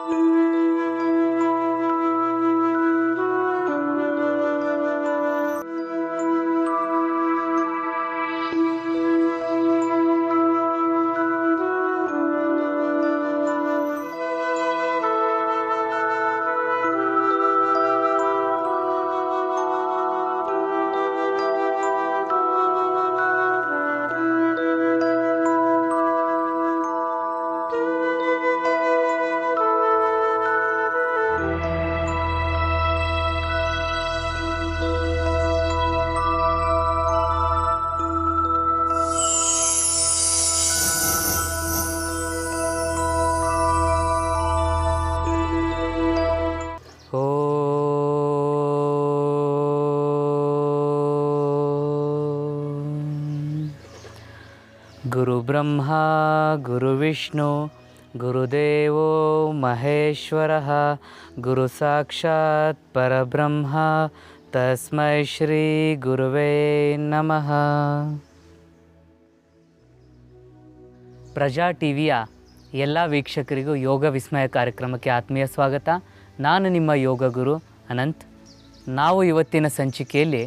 ಗುರು ಬ್ರಹ್ಮ ಗುರು ವಿಷ್ಣು ಗುರುದೇವೋ ಮಹೇಶ್ವರಃ ಗುರು ಸಾಕ್ಷಾತ್ ಪರಬ್ರಹ್ಮ ತಸ್ಮೈ ಶ್ರೀ ಗುರುವೇ ನಮಃ. ಪ್ರಜಾ ಟಿವಿಯ ಎಲ್ಲ ವೀಕ್ಷಕರಿಗೂ ಯೋಗ ವಿಸ್ಮಯ ಕಾರ್ಯಕ್ರಮಕ್ಕೆ ಆತ್ಮೀಯ ಸ್ವಾಗತ. ನಾನು ನಿಮ್ಮ ಯೋಗ ಗುರು ಅನಂತ್. ನಾವು ಇವತ್ತಿನ ಸಂಚಿಕೆಯಲ್ಲಿ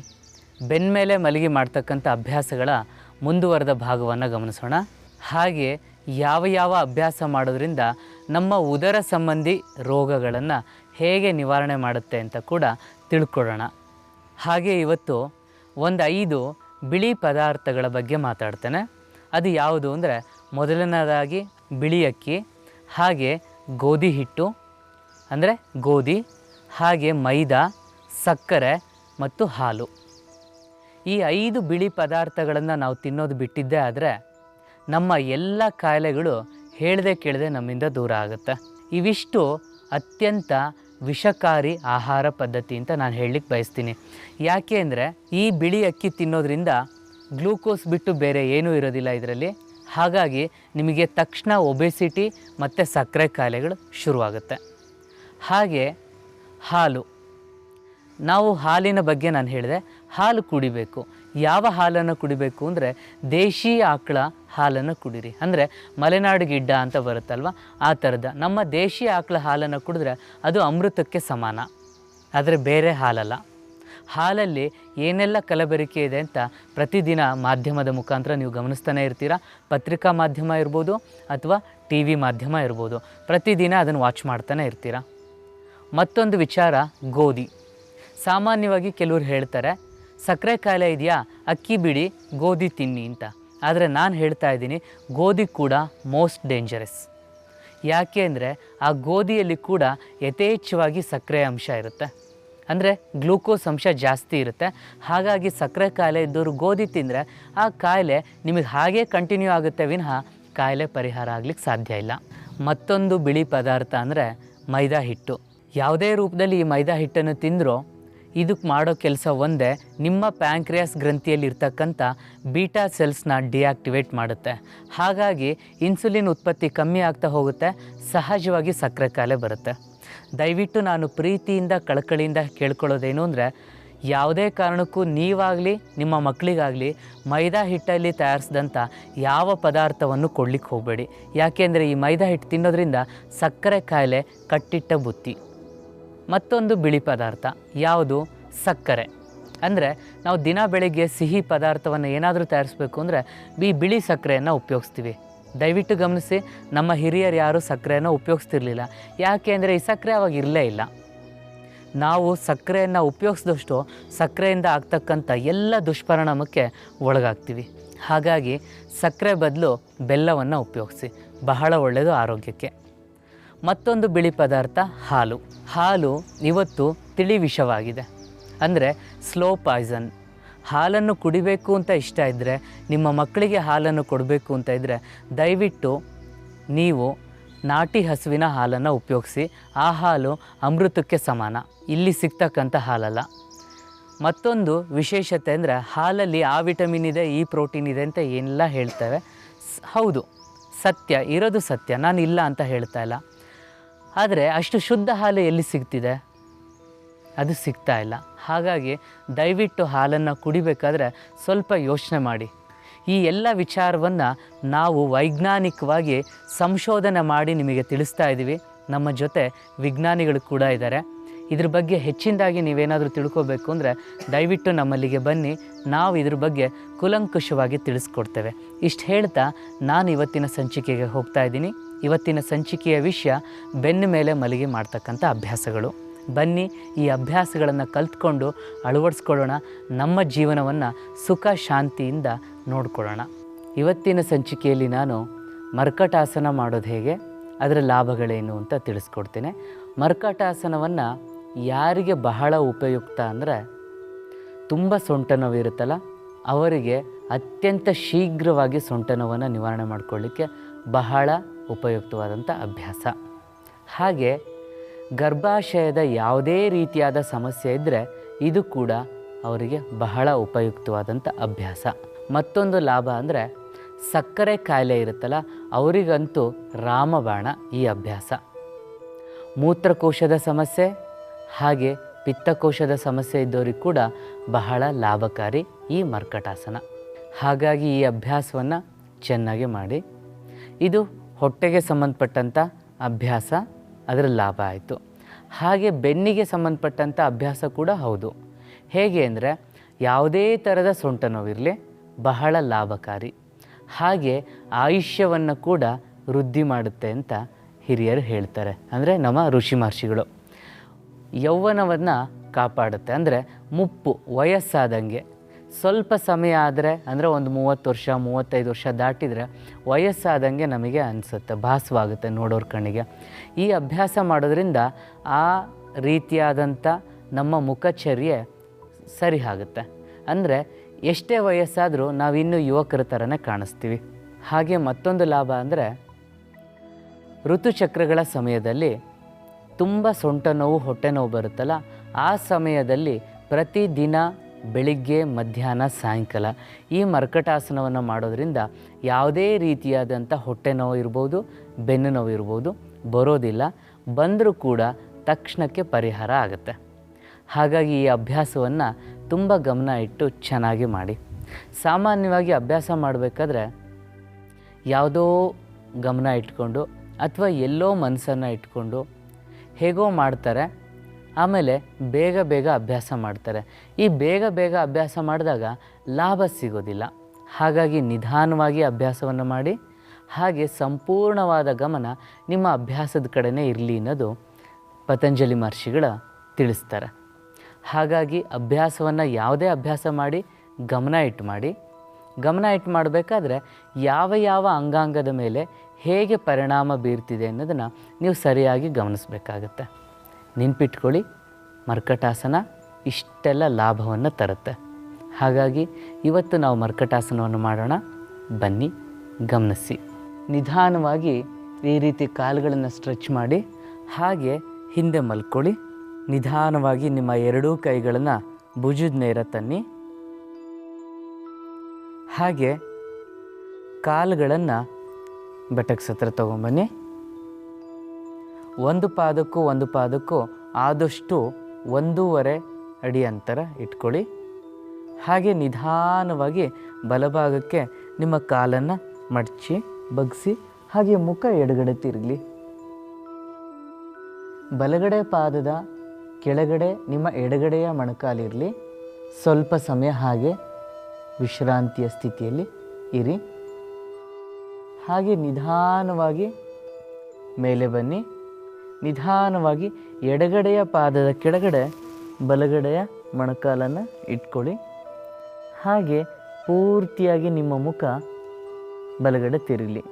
ಬೆನ್ಮೇಲೆ ಮಲಗಿ ಮಾಡ್ತಕ್ಕಂಥ ಅಭ್ಯಾಸಗಳ ಮುಂದುವರೆದ ಭಾಗವನ್ನು ಗಮನಿಸೋಣ. ಹಾಗೆ ಯಾವ ಅಭ್ಯಾಸ ಮಾಡೋದ್ರಿಂದ ನಮ್ಮ ಉದರ ಸಂಬಂಧಿ ರೋಗಗಳನ್ನು ಹೇಗೆ ನಿವಾರಣೆ ಮಾಡುತ್ತೆ ಅಂತ ಕೂಡ ತಿಳ್ಕೊಳ್ಳೋಣ. ಹಾಗೆ ಇವತ್ತು 5 ಬಿಳಿ ಪದಾರ್ಥಗಳ ಬಗ್ಗೆ ಮಾತಾಡ್ತೇನೆ. ಅದು ಯಾವುದು ಅಂದರೆ, ಮೊದಲನೇದಾಗಿ ಬಿಳಿ ಅಕ್ಕಿ, ಹಾಗೆ ಗೋಧಿ ಹಿಟ್ಟು ಅಂದರೆ ಗೋಧಿ, ಹಾಗೆ ಮೈದಾ, ಸಕ್ಕರೆ ಮತ್ತು ಹಾಲು. ಈ 5 ಬಿಳಿ ಪದಾರ್ಥಗಳನ್ನು ನಾವು ತಿನ್ನೋದು ಬಿಟ್ಟಿದ್ದೇ ಆದರೆ ನಮ್ಮ ಎಲ್ಲ ಕಾಯಿಲೆಗಳು ಹೇಳದೆ ಕೇಳದೆ ನಮ್ಮಿಂದ ದೂರ ಆಗುತ್ತೆ. ಇವಿಷ್ಟು ಅತ್ಯಂತ ವಿಷಕಾರಿ ಆಹಾರ ಪದ್ಧತಿ ಅಂತ ನಾನು ಹೇಳಲಿಕ್ಕೆ ಬಯಸ್ತೀನಿ. ಯಾಕೆ ಅಂದರೆ ಈ ಬಿಳಿ ಅಕ್ಕಿ ತಿನ್ನೋದ್ರಿಂದ ಗ್ಲೂಕೋಸ್ ಬಿಟ್ಟು ಬೇರೆ ಏನೂ ಇರೋದಿಲ್ಲ ಇದರಲ್ಲಿ. ಹಾಗಾಗಿ ನಿಮಗೆ ತಕ್ಷಣ ಒಬೆಸಿಟಿ ಮತ್ತು ಸಕ್ಕರೆ ಕಾಯಿಲೆಗಳು ಶುರುವಾಗುತ್ತೆ. ಹಾಗೆ ಹಾಲು, ನಾವು ಹಾಲಿನ ಬಗ್ಗೆ ನಾನು ಹೇಳಿದೆ. ಹಾಲು ಕುಡಿಬೇಕು. ಯಾವ ಹಾಲನ್ನು ಕುಡಿಬೇಕು ಅಂದರೆ ದೇಶಿ ಆಕಳ ಹಾಲನ್ನು ಕುಡೀರಿ. ಅಂದರೆ ಮಲೆನಾಡು ಗಿಡ್ಡ ಅಂತ ಬರುತ್ತಲ್ವ, ಆ ಥರದ ನಮ್ಮ ದೇಶಿ ಆಕಳ ಹಾಲನ್ನು ಕುಡಿದ್ರೆ ಅದು ಅಮೃತಕ್ಕೆ ಸಮಾನ. ಆದರೆ ಬೇರೆ ಹಾಲಲ್ಲ. ಹಾಲಲ್ಲಿ ಏನೆಲ್ಲ ಕಲಬೆರಕೆ ಇದೆ ಅಂತ ಪ್ರತಿದಿನ ಮಾಧ್ಯಮದ ಮುಖಾಂತರ ನೀವು ಗಮನಿಸ್ತಾನೆ ಇರ್ತೀರ. ಪತ್ರಿಕಾ ಮಾಧ್ಯಮ ಇರ್ಬೋದು ಅಥವಾ ಟಿ ವಿ ಮಾಧ್ಯಮ ಇರ್ಬೋದು, ಪ್ರತಿದಿನ ಅದನ್ನು ವಾಚ್ ಮಾಡ್ತಾನೆ ಇರ್ತೀರ. ಮತ್ತೊಂದು ವಿಚಾರ, ಗೋಧಿ. ಸಾಮಾನ್ಯವಾಗಿ ಕೆಲವರು ಹೇಳ್ತಾರೆ ಸಕ್ಕರೆ ಕಾಯಿಲೆ ಇದೆಯಾ, ಅಕ್ಕಿ ಬಿಡಿ, ಗೋಧಿ ತಿನ್ನಿ ಅಂತ. ಆದರೆ ನಾನು ಹೇಳ್ತಾ ಇದ್ದೀನಿ, ಗೋಧಿ ಕೂಡ ಮೋಸ್ಟ್ ಡೇಂಜರಸ್. ಯಾಕೆ ಅಂದರೆ ಆ ಗೋಧಿಯಲ್ಲಿ ಕೂಡ ಯಥೇಚ್ಛವಾಗಿ ಸಕ್ಕರೆ ಅಂಶ ಇರುತ್ತೆ, ಅಂದರೆ ಗ್ಲೂಕೋಸ್ ಅಂಶ ಜಾಸ್ತಿ ಇರುತ್ತೆ. ಹಾಗಾಗಿ ಸಕ್ಕರೆ ಕಾಯಿಲೆ ಇದ್ದವರು ಗೋಧಿ ತಿಂದರೆ ಆ ಕಾಯಿಲೆ ನಿಮಗೆ ಹಾಗೇ ಕಂಟಿನ್ಯೂ ಆಗುತ್ತೆ ವಿನಃ ಕಾಯಿಲೆ ಪರಿಹಾರ ಆಗಲಿಕ್ಕೆ ಸಾಧ್ಯ ಇಲ್ಲ. ಮತ್ತೊಂದು ಬಿಳಿ ಪದಾರ್ಥ ಅಂದರೆ ಮೈದಾ ಹಿಟ್ಟು. ಯಾವುದೇ ರೂಪದಲ್ಲಿ ಈ ಮೈದಾ ಹಿಟ್ಟನ್ನು ತಿಂದರೂ ಇದಕ್ಕೆ ಮಾಡೋ ಕೆಲಸ ಒಂದೇ, ನಿಮ್ಮ ಪ್ಯಾಂಕ್ರಿಯಾಸ್ ಗ್ರಂಥಿಯಲ್ಲಿ ಇರ್ತಕ್ಕಂಥ ಬೀಟಾ ಸೆಲ್ಸ್ನ ಡಿಆಕ್ಟಿವೇಟ್ ಮಾಡುತ್ತೆ. ಹಾಗಾಗಿ ಇನ್ಸುಲಿನ್ ಉತ್ಪತ್ತಿ ಕಮ್ಮಿ ಆಗ್ತಾ ಹೋಗುತ್ತೆ, ಸಹಜವಾಗಿ ಸಕ್ಕರೆ ಕಾಯಿಲೆ ಬರುತ್ತೆ. ದಯವಿಟ್ಟು ನಾನು ಪ್ರೀತಿಯಿಂದ ಕಳಕಳಿಯಿಂದ ಕೇಳ್ಕೊಳ್ಳೋದೇನು ಅಂದರೆ, ಯಾವುದೇ ಕಾರಣಕ್ಕೂ ನೀವಾಗಲಿ ನಿಮ್ಮ ಮಕ್ಕಳಿಗಾಗಲಿ ಮೈದಾ ಹಿಟ್ಟಲ್ಲಿ ತಯಾರಿಸಿದಂಥ ಯಾವ ಪದಾರ್ಥವನ್ನು ಕೊಡ್ಲಿಕ್ಕೆ ಹೋಗಬೇಡಿ. ಯಾಕೆಂದರೆ ಈ ಮೈದಾ ಹಿಟ್ಟು ತಿನ್ನೋದ್ರಿಂದ ಸಕ್ಕರೆ ಕಾಯಿಲೆ ಕಟ್ಟಿಟ್ಟ ಬುತ್ತಿ. ಮತ್ತೊಂದು ಬಿಳಿ ಪದಾರ್ಥ ಯಾವುದು? ಸಕ್ಕರೆ. ಅಂದರೆ ನಾವು ದಿನ ಬೆಳಗ್ಗೆ ಸಿಹಿ ಪದಾರ್ಥವನ್ನು ಏನಾದರೂ ತಯಾರಿಸಬೇಕು ಅಂದರೆ ಈ ಬಿಳಿ ಸಕ್ಕರೆಯನ್ನು ಉಪಯೋಗಿಸ್ತೀವಿ. ದಯವಿಟ್ಟು ಗಮನಿಸಿ, ನಮ್ಮ ಹಿರಿಯರು ಯಾರೂ ಸಕ್ಕರೆಯನ್ನು ಉಪಯೋಗಿಸ್ತಿರ್ಲಿಲ್ಲ. ಯಾಕೆ ಅಂದರೆ ಈ ಸಕ್ಕರೆ ಅವಾಗ ಇರಲೇ ಇಲ್ಲ. ನಾವು ಸಕ್ಕರೆಯನ್ನು ಉಪಯೋಗಿಸಿದಷ್ಟು ಸಕ್ಕರೆಯಿಂದ ಆಗ್ತಕ್ಕಂಥ ಎಲ್ಲ ದುಷ್ಪರಿಣಾಮಕ್ಕೆ ಒಳಗಾಗ್ತೀವಿ. ಹಾಗಾಗಿ ಸಕ್ಕರೆ ಬದಲು ಬೆಲ್ಲವನ್ನು ಉಪಯೋಗಿಸಿ, ಬಹಳ ಒಳ್ಳೆಯದು ಆರೋಗ್ಯಕ್ಕೆ. ಮತ್ತೊಂದು ಬಿಳಿ ಪದಾರ್ಥ ಹಾಲು. ಹಾಲು ಇವತ್ತು ತಿಳಿ ವಿಷವಾಗಿದೆ, ಅಂದರೆ ಸ್ಲೋ ಪಾಯ್ಸನ್. ಹಾಲನ್ನು ಕುಡಿಬೇಕು ಅಂತ ಇಷ್ಟ ಇದ್ದರೆ, ನಿಮ್ಮ ಮಕ್ಕಳಿಗೆ ಹಾಲನ್ನು ಕೊಡಬೇಕು ಅಂತ ಇದ್ದರೆ ದಯವಿಟ್ಟು ನೀವು ನಾಟಿ ಹಸುವಿನ ಹಾಲನ್ನು ಉಪಯೋಗಿಸಿ. ಆ ಹಾಲು ಅಮೃತಕ್ಕೆ ಸಮಾನ, ಇಲ್ಲಿ ಸಿಗ್ತಕ್ಕಂಥ ಹಾಲಲ್ಲ. ಮತ್ತೊಂದು ವಿಶೇಷತೆ ಅಂದರೆ ಹಾಲಲ್ಲಿ ಆ ವಿಟಮಿನ್ ಇದೆ, ಈ ಪ್ರೋಟೀನ್ ಇದೆ ಅಂತ ಏನೆಲ್ಲ ಹೇಳ್ತೇವೆ. ಹೌದು, ಸತ್ಯ, ಇರೋದು ಸತ್ಯ, ನಾನು ಇಲ್ಲ ಅಂತ ಹೇಳ್ತಾ ಇಲ್ಲ. ಆದರೆ ಅಷ್ಟು ಶುದ್ಧ ಹಾಲು ಎಲ್ಲಿ ಸಿಗ್ತಿದೆ? ಅದು ಸಿಗ್ತಾ ಇಲ್ಲ. ಹಾಗಾಗಿ ದಯವಿಟ್ಟು ಹಾಲನ್ನು ಕುಡಿಬೇಕಾದ್ರೆ ಸ್ವಲ್ಪ ಯೋಚನೆ ಮಾಡಿ. ಈ ಎಲ್ಲ ವಿಚಾರವನ್ನು ನಾವು ವೈಜ್ಞಾನಿಕವಾಗಿ ಸಂಶೋಧನೆ ಮಾಡಿ ನಿಮಗೆ ತಿಳಿಸ್ತಾ ಇದ್ದೀವಿ. ನಮ್ಮ ಜೊತೆ ವಿಜ್ಞಾನಿಗಳು ಕೂಡ ಇದ್ದಾರೆ. ಇದ್ರ ಬಗ್ಗೆ ಹೆಚ್ಚಿನದಾಗಿ ನೀವೇನಾದರೂ ತಿಳ್ಕೋಬೇಕು ಅಂದರೆ ದಯವಿಟ್ಟು ನಮ್ಮಲ್ಲಿಗೆ ಬನ್ನಿ, ನಾವು ಇದ್ರ ಬಗ್ಗೆ ಕೂಲಂಕುಷವಾಗಿ ತಿಳಿಸ್ಕೊಡ್ತೇವೆ. ಇಷ್ಟು ಹೇಳ್ತಾ ನಾನು ಇವತ್ತಿನ ಸಂಚಿಕೆಗೆ ಹೋಗ್ತಾ ಇದ್ದೀನಿ. ಇವತ್ತಿನ ಸಂಚಿಕೆಯ ವಿಷಯ ಬೆನ್ನ ಮೇಲೆ ಮಲಗಿ ಮಾಡ್ತಕ್ಕಂಥ ಅಭ್ಯಾಸಗಳು. ಬನ್ನಿ, ಈ ಅಭ್ಯಾಸಗಳನ್ನು ಕಲ್ತ್ಕೊಂಡು ಅಳವಡಿಸ್ಕೊಳ್ಳೋಣ, ನಮ್ಮ ಜೀವನವನ್ನು ಸುಖ ಶಾಂತಿಯಿಂದ ನೋಡ್ಕೊಳ್ಳೋಣ. ಇವತ್ತಿನ ಸಂಚಿಕೆಯಲ್ಲಿ ನಾನು ಮರ್ಕಟಾಸನ ಮಾಡೋದು ಹೇಗೆ, ಅದರ ಲಾಭಗಳೇನು ಅಂತ ತಿಳಿಸ್ಕೊಡ್ತೇನೆ. ಮರ್ಕಟಾಸನವನ್ನು ಯಾರಿಗೆ ಬಹಳ ಉಪಯುಕ್ತ ಅಂದರೆ, ತುಂಬ ಸೊಂಟ ನೋವು ಇರುತ್ತಲ್ಲ ಅವರಿಗೆ ಅತ್ಯಂತ ಶೀಘ್ರವಾಗಿ ಸೊಂಟ ನೋವನ್ನು ನಿವಾರಣೆ ಮಾಡಿಕೊಳ್ಳಿಕ್ಕೆ ಬಹಳ ಉಪಯುಕ್ತವಾದಂಥ ಅಭ್ಯಾಸ. ಹಾಗೆ ಗರ್ಭಾಶಯದ ಯಾವುದೇ ರೀತಿಯಾದ ಸಮಸ್ಯೆ ಇದ್ದರೆ ಇದು ಕೂಡ ಅವರಿಗೆ ಬಹಳ ಉಪಯುಕ್ತವಾದಂಥ ಅಭ್ಯಾಸ. ಮತ್ತೊಂದು ಲಾಭ ಅಂದರೆ ಸಕ್ಕರೆ ಕಾಯಿಲೆ ಇರುತ್ತಲ್ಲ ಅವರಿಗಂತೂ ರಾಮಬಾಣ ಈ ಅಭ್ಯಾಸ. ಮೂತ್ರಕೋಶದ ಸಮಸ್ಯೆ ಹಾಗೆ ಪಿತ್ತಕೋಶದ ಸಮಸ್ಯೆ ಇದ್ದವ್ರಿಗೆ ಕೂಡ ಬಹಳ ಲಾಭಕಾರಿ ಈ ಮರ್ಕಟಾಸನ. ಹಾಗಾಗಿ ಈ ಅಭ್ಯಾಸವನ್ನು ಚೆನ್ನಾಗಿ ಮಾಡಿ. ಇದು ಹೊಟ್ಟೆಗೆ ಸಂಬಂಧಪಟ್ಟಂಥ ಅಭ್ಯಾಸ, ಅದರ ಲಾಭ ಆಯಿತು. ಹಾಗೆ ಬೆನ್ನಿಗೆ ಸಂಬಂಧಪಟ್ಟಂಥ ಅಭ್ಯಾಸ ಕೂಡ ಹೌದು. ಹೇಗೆ ಅಂದರೆ ಯಾವುದೇ ಥರದ ಸೊಂಟ ನೋವಿರಲಿ ಬಹಳ ಲಾಭಕಾರಿ. ಹಾಗೆ ಆಯುಷ್ಯವನ್ನು ಕೂಡ ವೃದ್ಧಿ ಮಾಡುತ್ತೆ ಅಂತ ಹಿರಿಯರು ಹೇಳ್ತಾರೆ, ಅಂದರೆ ನಮ್ಮ ಋಷಿ ಮಹರ್ಷಿಗಳು. ಯೌವನವನ್ನು ಕಾಪಾಡುತ್ತೆ, ಅಂದರೆ ಮುಪ್ಪು ವಯಸ್ಸಾದಂಗೆ ಸ್ವಲ್ಪ ಸಮಯ ಆದರೆ, ಅಂದರೆ ಒಂದು 30 ವರ್ಷ 35 ವರ್ಷ ದಾಟಿದರೆ ವಯಸ್ಸಾದಂಗೆ ನಮಗೆ ಅನಿಸುತ್ತೆ, ಭಾಸವಾಗುತ್ತೆ ನೋಡೋರ ಕಣ್ಣಿಗೆ. ಈ ಅಭ್ಯಾಸ ಮಾಡೋದ್ರಿಂದ ಆ ರೀತಿಯಾದಂಥ ನಮ್ಮ ಮುಖಚರ್ಯೆ ಸರಿ ಆಗುತ್ತೆ. ಅಂದರೆ ಎಷ್ಟೇ ವಯಸ್ಸಾದರೂ ನಾವಿನ್ನೂ ಯುವಕರ ಥರನೇ ಕಾಣಿಸ್ತೀವಿ. ಹಾಗೆ ಮತ್ತೊಂದು ಲಾಭ ಅಂದರೆ ಋತುಚಕ್ರಗಳ ಸಮಯದಲ್ಲಿ ತುಂಬ ಸೊಂಟ ನೋವು ಹೊಟ್ಟೆ ನೋವು ಬರುತ್ತಲ್ಲ, ಆ ಸಮಯದಲ್ಲಿ ಪ್ರತಿದಿನ ಬೆಳಿಗ್ಗೆ ಮಧ್ಯಾಹ್ನ ಸಾಯಂಕಾಲ ಈ ಮರ್ಕಟಾಸನವನ್ನು ಮಾಡೋದ್ರಿಂದ ಯಾವುದೇ ರೀತಿಯಾದಂಥ ಹೊಟ್ಟೆ ನೋವು ಇರ್ಬೋದು, ಬೆನ್ನು ನೋವು ಇರ್ಬೋದು ಬರೋದಿಲ್ಲ. ಬಂದರೂ ಕೂಡ ತಕ್ಷಣಕ್ಕೆ ಪರಿಹಾರ ಆಗುತ್ತೆ. ಹಾಗಾಗಿ ಈ ಅಭ್ಯಾಸವನ್ನು ತುಂಬ ಗಮನ ಇಟ್ಟು ಚೆನ್ನಾಗಿ ಮಾಡಿ. ಸಾಮಾನ್ಯವಾಗಿ ಅಭ್ಯಾಸ ಮಾಡಬೇಕಾದ್ರೆ ಯಾವುದೋ ಗಮನ ಇಟ್ಕೊಂಡು ಅಥವಾ ಎಲ್ಲೋ ಮನಸ್ಸನ್ನು ಇಟ್ಕೊಂಡು ಹೇಗೋ ಮಾಡ್ತಾರೆ, ಆಮೇಲೆ ಬೇಗ ಬೇಗ ಅಭ್ಯಾಸ ಮಾಡ್ತಾರೆ. ಈ ಬೇಗ ಬೇಗ ಅಭ್ಯಾಸ ಮಾಡಿದಾಗ ಲಾಭ ಸಿಗೋದಿಲ್ಲ. ಹಾಗಾಗಿ ನಿಧಾನವಾಗಿ ಅಭ್ಯಾಸವನ್ನು ಮಾಡಿ. ಹಾಗೆ ಸಂಪೂರ್ಣವಾದ ಗಮನ ನಿಮ್ಮ ಅಭ್ಯಾಸದ ಕಡೆನೇ ಇರಲಿ ಅನ್ನೋದು ಪತಂಜಲಿ ಮಹರ್ಷಿಗಳ ತಿಳಿಸ್ತಾರೆ. ಹಾಗಾಗಿ ಅಭ್ಯಾಸವನ್ನು ಯಾವುದೇ ಅಭ್ಯಾಸ ಮಾಡಿ ಗಮನ ಇಟ್ಟು ಮಾಡಬೇಕಾದ್ರೆ ಯಾವ ಯಾವ ಅಂಗಾಂಗದ ಮೇಲೆ ಹೇಗೆ ಪರಿಣಾಮ ಬೀರ್ತಿದೆ ಅನ್ನೋದನ್ನು ನೀವು ಸರಿಯಾಗಿ ಗಮನಿಸಬೇಕಾಗತ್ತೆ. ನೆನ್ಪಿಟ್ಕೊಳ್ಳಿ, ಮರ್ಕಟಾಸನ ಇಷ್ಟೆಲ್ಲ ಲಾಭವನ್ನು ತರುತ್ತೆ. ಹಾಗಾಗಿ ಇವತ್ತು ನಾವು ಮರ್ಕಟಾಸನವನ್ನು ಮಾಡೋಣ. ಬನ್ನಿ, ಗಮನಿಸಿ. ನಿಧಾನವಾಗಿ ಈ ರೀತಿ ಕಾಲುಗಳನ್ನು ಸ್ಟ್ರೆಚ್ ಮಾಡಿ ಹಾಗೆ ಹಿಂದೆ ಮಲ್ಕೊಳ್ಳಿ. ನಿಧಾನವಾಗಿ ನಿಮ್ಮ ಎರಡೂ ಕೈಗಳನ್ನು ಭುಜದ ನೇರ ತನ್ನಿ. ಹಾಗೆ ಕಾಲುಗಳನ್ನು ಬಟಕ್ಸ್ ಹತ್ರ ತೊಗೊಂಬನ್ನಿ. ಒಂದು ಪಾದಕ್ಕೂ ಆದಷ್ಟು 1.5 ಅಡಿ ಅಂತರ ಇಟ್ಕೊಳ್ಳಿ. ಹಾಗೆ ನಿಧಾನವಾಗಿ ಬಲಭಾಗಕ್ಕೆ ನಿಮ್ಮ ಕಾಲನ್ನು ಮಡಚಿ ಬಗ್ಗಿಸಿ, ಹಾಗೆ ಮುಖ ಎಡಗಡೆ ತಿರುಗಲಿ. ಬಲಗಡೆ ಪಾದದ ಕೆಳಗಡೆ ನಿಮ್ಮ ಎಡಗಡೆಯ ಮೊಣಕಾಲಿರಲಿ. ಸ್ವಲ್ಪ ಸಮಯ ಹಾಗೆ ವಿಶ್ರಾಂತಿಯ ಸ್ಥಿತಿಯಲ್ಲಿ ಇರಿ. ಹಾಗೆ ನಿಧಾನವಾಗಿ ಮೇಲೆ ಬನ್ನಿ. ನಿಧಾನವಾಗಿ ಎಡಗಡೆಯ ಪಾದದ ಕೆಳಗಡೆ ಬಲಗಡೆಯ ಮೊಣಕಾಲನ್ನು ಇಟ್ಕೊಳ್ಳಿ. ಹಾಗೆ ಪೂರ್ತಿಯಾಗಿ ನಿಮ್ಮ ಮುಖ ಬಲಗಡೆ ತಿರುಗಲಿ.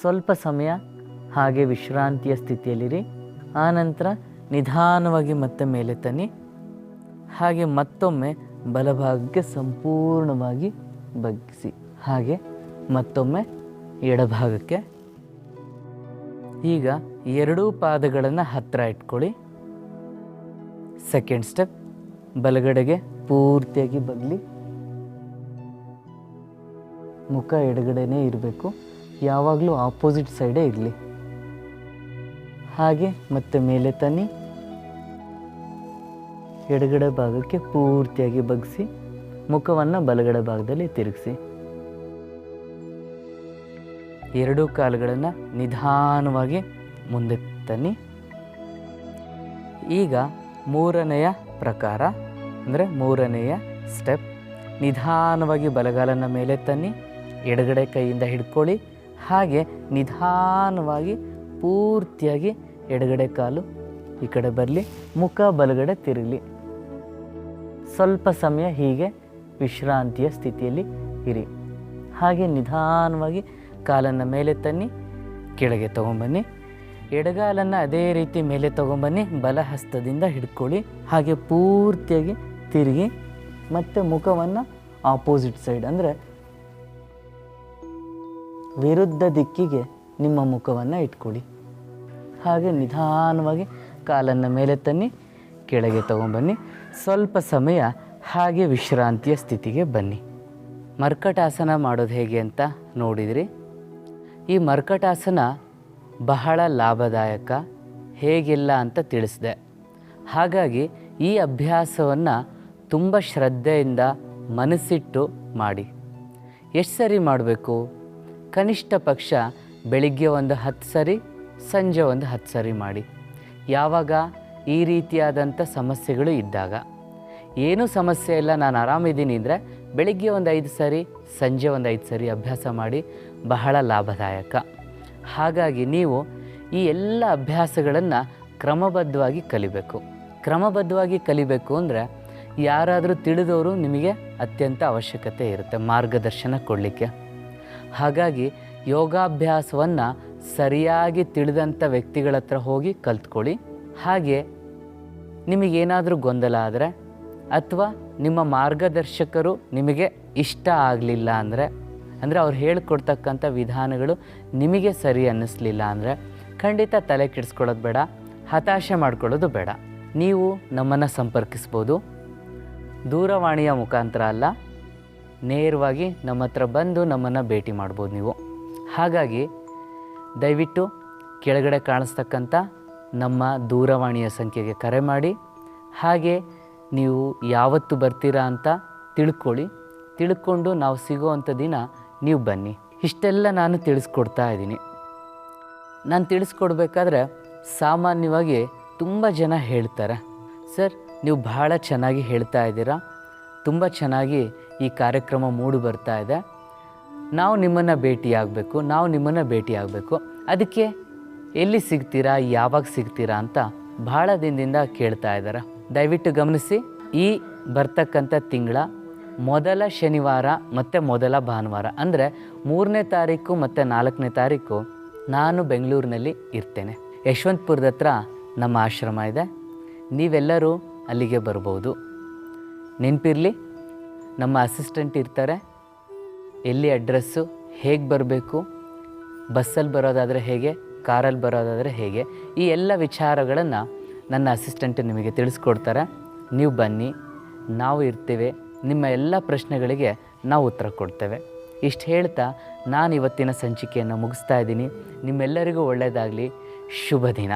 ಸ್ವಲ್ಪ ಸಮಯ ಹಾಗೆ ವಿಶ್ರಾಂತಿಯ ಸ್ಥಿತಿಯಲ್ಲಿರಿ. ಆನಂತರ ನಿಧಾನವಾಗಿ ಮತ್ತೆ ಮೇಲೆ ತನ್ನಿ. ಹಾಗೆ ಮತ್ತೊಮ್ಮೆ ಬಲಭಾಗಕ್ಕೆ ಸಂಪೂರ್ಣವಾಗಿ ಬಗ್ಗಿಸಿ. ಹಾಗೆ ಮತ್ತೊಮ್ಮೆ ಎಡಭಾಗಕ್ಕೆ. ಈಗ ಎರಡೂ ಪಾದಗಳನ್ನು ಹತ್ತಿರ ಇಟ್ಕೊಳ್ಳಿ. ಸೆಕೆಂಡ್ ಸ್ಟೆಪ್, ಬಲಗಡೆಗೆ ಪೂರ್ತಿಯಾಗಿ ಬಗ್ಲಿ. ಮುಖ ಎಡಗಡೆನೇ ಇರಬೇಕು, ಯಾವಾಗಲೂ ಆಪೋಸಿಟ್ ಸೈಡೇ ಇರಲಿ. ಹಾಗೆ ಮತ್ತೆ ಮೇಲೆ ತನ್ನಿ. ಎಡಗಡೆ ಭಾಗಕ್ಕೆ ಪೂರ್ತಿಯಾಗಿ ಬಗ್ಗಿಸಿ, ಮುಖವನ್ನು ಬಲಗಡೆ ಭಾಗದಲ್ಲಿ ತಿರುಗಿಸಿ. ಎರಡೂ ಕಾಲುಗಳನ್ನು ನಿಧಾನವಾಗಿ ಮುಂದಕ್ಕೆ ತನ್ನಿ. ಈಗ ಮೂರನೆಯ ಪ್ರಕಾರ ಅಂದರೆ ಮೂರನೆಯ ಸ್ಟೆಪ್, ನಿಧಾನವಾಗಿ ಬಲಗಾಲನ ಮೇಲೆ ತನ್ನಿ, ಎಡಗಡೆ ಕೈಯಿಂದ ಹಿಡ್ಕೊಳ್ಳಿ. ಹಾಗೆ ನಿಧಾನವಾಗಿ ಪೂರ್ತಿಯಾಗಿ ಎಡಗಡೆ ಕಾಲು ಈ ಕಡೆ ಬರಲಿ, ಮುಖ ಬಲಗಡೆ ತಿರುಗಲಿ. ಸ್ವಲ್ಪ ಸಮಯ ಹೀಗೆ ವಿಶ್ರಾಂತಿಯ ಸ್ಥಿತಿಯಲ್ಲಿ ಇರಿ. ಹಾಗೆ ನಿಧಾನವಾಗಿ ಕಾಲನ್ನು ಮೇಲೆ ತನ್ನಿ, ಕೆಳಗೆ ತೊಗೊಂಬನ್ನಿ. ಎಡಗಾಲನ್ನು ಅದೇ ರೀತಿ ಮೇಲೆ ತೊಗೊಂಬನ್ನಿ, ಬಲ ಹಸ್ತದಿಂದ ಹಿಡ್ಕೊಳ್ಳಿ. ಹಾಗೆ ಪೂರ್ತಿಯಾಗಿ ತಿರುಗಿ ಮತ್ತು ಮುಖವನ್ನು ಆಪೋಸಿಟ್ ಸೈಡ್ ಅಂದರೆ ವಿರುದ್ಧ ದಿಕ್ಕಿಗೆ ನಿಮ್ಮ ಮುಖವನ್ನು ಇಟ್ಕೊಳ್ಳಿ. ಹಾಗೆ ನಿಧಾನವಾಗಿ ಕಾಲನ್ನು ಮೇಲೆ ತನ್ನಿ, ಕೆಳಗೆ ತೊಗೊಂಬನ್ನಿ. ಸ್ವಲ್ಪ ಸಮಯ ಹಾಗೆ ವಿಶ್ರಾಂತಿಯ ಸ್ಥಿತಿಗೆ ಬನ್ನಿ. ಮರ್ಕಟಾಸನ ಮಾಡೋದು ಹೇಗೆ ಅಂತ ನೋಡಿದ್ರಿ. ಈ ಮರ್ಕಟಾಸನ ಬಹಳ ಲಾಭದಾಯಕ, ಹೇಗಿಲ್ಲ ಅಂತ ತಿಳಿಸಿದೆ. ಹಾಗಾಗಿ ಈ ಅಭ್ಯಾಸವನ್ನು ತುಂಬ ಶ್ರದ್ಧೆಯಿಂದ ಮನಸ್ಸಿಟ್ಟು ಮಾಡಿ. ಎಷ್ಟು ಸರಿ ಮಾಡಬೇಕು? ಕನಿಷ್ಠ ಪಕ್ಷ ಬೆಳಿಗ್ಗೆ ಒಂದು 10 ಸರಿ, ಸಂಜೆ ಒಂದು 10 ಸರಿ ಮಾಡಿ. ಯಾವಾಗ? ಈ ರೀತಿಯಾದಂಥ ಸಮಸ್ಯೆಗಳು ಇದ್ದಾಗ. ಏನೂ ಸಮಸ್ಯೆ ಇಲ್ಲ, ನಾನು ಆರಾಮಿದ್ದೀನಿ ಅಂದರೆ ಬೆಳಿಗ್ಗೆ ಒಂದು 5 ಸರಿ, ಸಂಜೆ ಒಂದು 5 ಸರಿ ಅಭ್ಯಾಸ ಮಾಡಿ. ಬಹಳ ಲಾಭದಾಯಕ. ಹಾಗಾಗಿ ನೀವು ಈ ಎಲ್ಲ ಅಭ್ಯಾಸಗಳನ್ನು ಕ್ರಮಬದ್ಧವಾಗಿ ಕಲಿಬೇಕು. ಕ್ರಮಬದ್ಧವಾಗಿ ಕಲಿಬೇಕು ಅಂದರೆ ಯಾರಾದರೂ ತಿಳಿದವರು ನಿಮಗೆ ಅತ್ಯಂತ ಅವಶ್ಯಕತೆ ಇರುತ್ತೆ ಮಾರ್ಗದರ್ಶನ ಕೊಡಲಿಕ್ಕೆ. ಹಾಗಾಗಿ ಯೋಗಾಭ್ಯಾಸವನ್ನು ಸರಿಯಾಗಿ ತಿಳಿದಂಥ ವ್ಯಕ್ತಿಗಳ ಹತ್ರ ಹೋಗಿ ಕಲ್ತ್ಕೊಳ್ಳಿ. ಹಾಗೆ ನಿಮಗೇನಾದರೂ ಗೊಂದಲ ಆದರೆ ಅಥವಾ ನಿಮ್ಮ ಮಾರ್ಗದರ್ಶಕರು ನಿಮಗೆ ಇಷ್ಟ ಆಗಲಿಲ್ಲ ಅಂದರೆ ಅವ್ರು ಹೇಳಿಕೊಡ್ತಕ್ಕಂಥ ವಿಧಾನಗಳು ನಿಮಗೆ ಸರಿ ಅನ್ನಿಸ್ಲಿಲ್ಲ ಅಂದರೆ ಖಂಡಿತ ತಲೆ ಕೆಡಿಸ್ಕೊಳ್ಳೋದು ಬೇಡ, ಹತಾಶೆ ಮಾಡ್ಕೊಳ್ಳೋದು ಬೇಡ. ನೀವು ನಮ್ಮನ್ನು ಸಂಪರ್ಕಿಸ್ಬೋದು. ದೂರವಾಣಿಯ ಮುಖಾಂತರ ಅಲ್ಲ, ನೇರವಾಗಿ ನಮ್ಮ ಹತ್ರ ಬಂದು ನಮ್ಮನ್ನು ಭೇಟಿ ಮಾಡ್ಬೋದು ನೀವು. ಹಾಗಾಗಿ ದಯವಿಟ್ಟು ಕೆಳಗಡೆ ಕಾಣಿಸ್ತಕ್ಕಂಥ ನಮ್ಮ ದೂರವಾಣಿಯ ಸಂಖ್ಯೆಗೆ ಕರೆ ಮಾಡಿ. ಹಾಗೆ ನೀವು ಯಾವತ್ತು ಬರ್ತೀರಾ ಅಂತ ತಿಳ್ಕೊಂಡು ನಾವು ಸಿಗೋವಂಥ ದಿನ ನೀವು ಬನ್ನಿ. ಇಷ್ಟೆಲ್ಲ ನಾನು ತಿಳಿಸ್ಕೊಡ್ತಾ ಇದ್ದೀನಿ. ನಾನು ತಿಳಿಸ್ಕೊಡ್ಬೇಕಾದ್ರೆ ಸಾಮಾನ್ಯವಾಗಿ ತುಂಬ ಜನ ಹೇಳ್ತಾರೆ, ಸರ್ ನೀವು ಬಹಳ ಚೆನ್ನಾಗಿ ಹೇಳ್ತಾ ಇದ್ದೀರಾ, ತುಂಬ ಚೆನ್ನಾಗಿ ಈ ಕಾರ್ಯಕ್ರಮ ಮೂಡಿ ಬರ್ತಾ ಇದೆ, ನಾವು ನಿಮ್ಮನ್ನು ಭೇಟಿಯಾಗಬೇಕು, ಅದಕ್ಕೆ ಎಲ್ಲಿ ಸಿಗ್ತೀರಾ, ಯಾವಾಗ ಸಿಗ್ತೀರಾ ಅಂತ ಭಾಳ ದಿನದಿಂದ ಕೇಳ್ತಾ ಇದ್ದಾರೆ. ದಯವಿಟ್ಟು ಗಮನಿಸಿ, ಈ ಬರ್ತಕ್ಕಂಥ ತಿಂಗಳ ಮೊದಲ ಶನಿವಾರ ಮತ್ತು ಮೊದಲ ಭಾನುವಾರ ಅಂದರೆ 3ನೇ ತಾರೀಕು ಮತ್ತು 4ನೇ ತಾರೀಕು ನಾನು ಬೆಂಗಳೂರಿನಲ್ಲಿ ಇರ್ತೇನೆ. ಯಶವಂತಪುರದ ಹತ್ರ ನಮ್ಮ ಆಶ್ರಮ ಇದೆ. ನೀವೆಲ್ಲರೂ ಅಲ್ಲಿಗೆ ಬರ್ಬೋದು. ನೆನಪಿರಲಿ, ನಮ್ಮ ಅಸಿಸ್ಟೆಂಟ್ ಇರ್ತಾರೆ. ಎಲ್ಲಿ ಅಡ್ರೆಸ್ಸು, ಹೇಗೆ ಬರಬೇಕು, ಬಸ್ಸಲ್ಲಿ ಬರೋದಾದರೆ ಹೇಗೆ, ಕಾರಲ್ಲಿ ಬರೋದಾದರೆ ಹೇಗೆ, ಈ ಎಲ್ಲ ವಿಚಾರಗಳನ್ನು ನನ್ನ ಅಸಿಸ್ಟೆಂಟ್ ನಿಮಗೆ ತಿಳಿಸ್ಕೊಡ್ತಾರೆ. ನೀವು ಬನ್ನಿ, ನಾವು ಇರ್ತೇವೆ. ನಿಮ್ಮ ಎಲ್ಲ ಪ್ರಶ್ನೆಗಳಿಗೆ ನಾವು ಉತ್ತರ ಕೊಡ್ತೇವೆ. ಇಷ್ಟು ಹೇಳ್ತಾ ನಾನು ಇವತ್ತಿನ ಸಂಚಿಕೆಯನ್ನು ಮುಗಿಸ್ತಾ ಇದ್ದೀನಿ. ನಿಮ್ಮೆಲ್ಲರಿಗೂ ಒಳ್ಳೆಯದಾಗಲಿ. ಶುಭ ದಿನ.